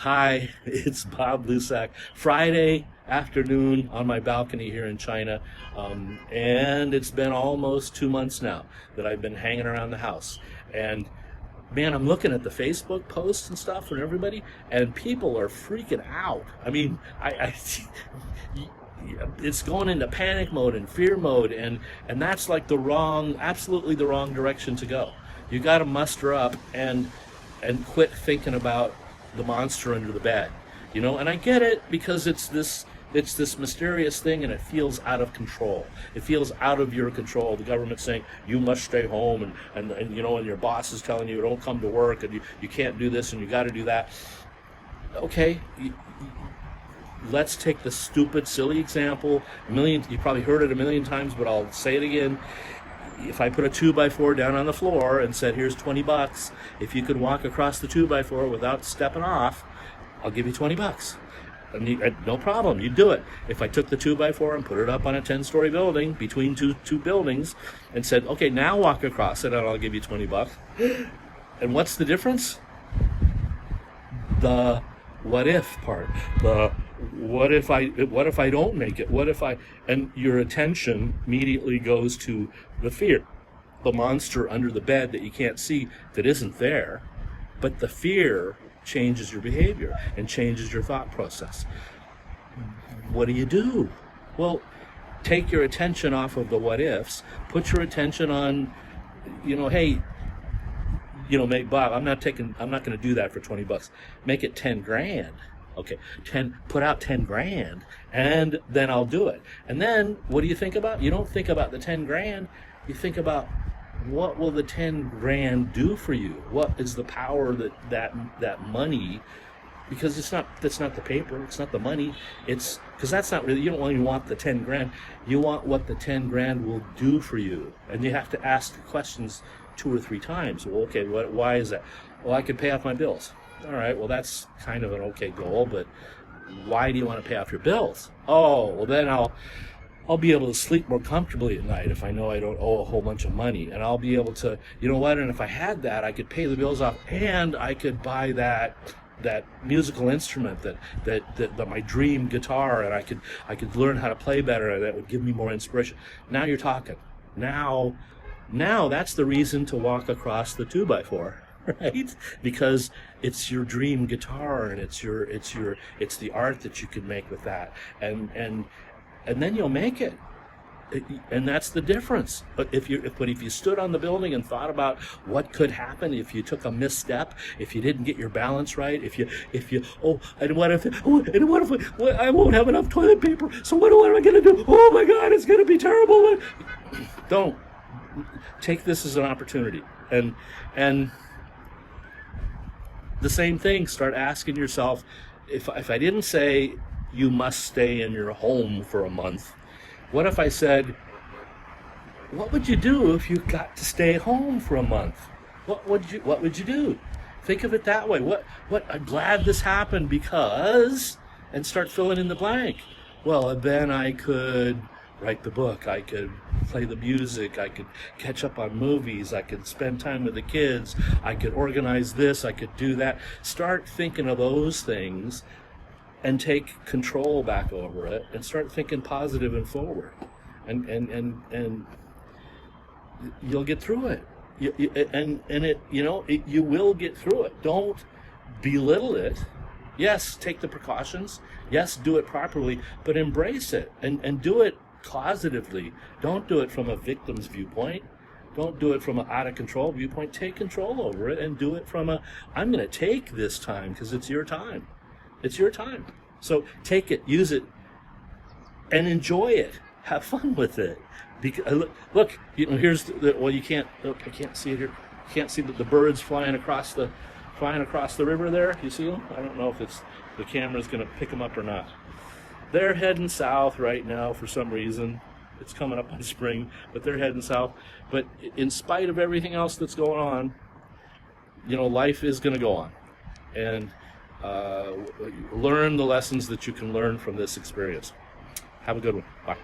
Hi, it's Bob Lusac. Friday afternoon on my balcony here in China, and it's been almost 2 months now that I've been hanging around the house. And man, I'm looking at the Facebook posts and stuff from everybody, and people are freaking out. I mean, it's going into panic mode and fear mode, and that's like absolutely the wrong direction to go. You got to muster up and quit thinking about the monster under the bed, And I get it because it's this mysterious thing, and it feels out of control. It feels out of your control. The government's saying you must stay home, and your boss is telling you don't come to work, and you can't do this, and you got to do that. Okay, let's take the stupid, silly example. You probably heard it a million times, but I'll say it again. If I put a 2x4 down on the floor and said, here's $20, if you could walk across the 2x4 without stepping off, I'll give you $20. No problem, you do it. If I took the 2x4 and put it up on a 10-story building between two buildings and said, okay, now walk across it and I'll give you $20. And what's the difference? The what if part. The what if I don't make it? And your attention immediately goes to the fear, the monster under the bed that you can't see, that isn't there, but the fear changes your behavior and changes your thought process. What do? Well, take your attention off of the what ifs, put your attention on, hey, Bob, I'm not going to do that for $20. Make it 10 grand. Okay, put out 10 grand, and then I'll do it. And then what do you think about? You don't think about the 10 grand. You think about, what will the 10 grand do for you? What is the power that money, because that's not the paper, it's not the money, it's because that's not really, you don't only want the 10 grand, you want what the 10 grand will do for you. And you have to ask the questions 2 or 3 times. Well, okay, why is that? Well, I can pay off my bills. All right, well, that's kind of an okay goal, but why do you want to pay off your bills? Oh, well, then I'll be able to sleep more comfortably at night if I know I don't owe a whole bunch of money, and I'll be able to, and if I had that, I could pay the bills off, and I could buy that musical instrument, that my dream guitar, and I could learn how to play better, and that would give me more inspiration. Now you're talking. Now that's the reason to walk across the 2x4. Right? Because it's your dream guitar, and it's the art that you can make with that, and then you'll make it. And that's the difference. But if you stood on the building and thought about what could happen if you took a misstep, if you didn't get your balance right, if you what if I won't have enough toilet paper, so what am I going to do? Oh my God, it's going to be terrible. Don't take this as an opportunity, and the same thing. Start asking yourself, if I didn't say you must stay in your home for a month, what if I said, what would you do if you got to stay home for a month? What would you do? Think of it that way. I'm glad this happened because, and start filling in the blank. Well, then I could write the book, I could play the music, I could catch up on movies, I could spend time with the kids, I could organize this, I could do that. Start thinking of those things and take control back over it, and start thinking positive and forward, and you'll get through it. You will get through it. Don't belittle it. Yes, take the precautions. Yes, do it properly, but embrace it and do it positively. Don't do it from a victim's viewpoint. Don't do it from an out of control viewpoint. Take control over it and do it from I'm going to take this time because it's your time. It's your time. So take it, use it, and enjoy it. Have fun with it. Look, here's you can't. Look, I can't see it here. You can't see the birds flying across the river there. You see them? I don't know if the camera's going to pick them up or not. They're heading south right now for some reason. It's coming up on spring, but they're heading south. But in spite of everything else that's going on, life is going to go on. And learn the lessons that you can learn from this experience. Have a good one. Bye.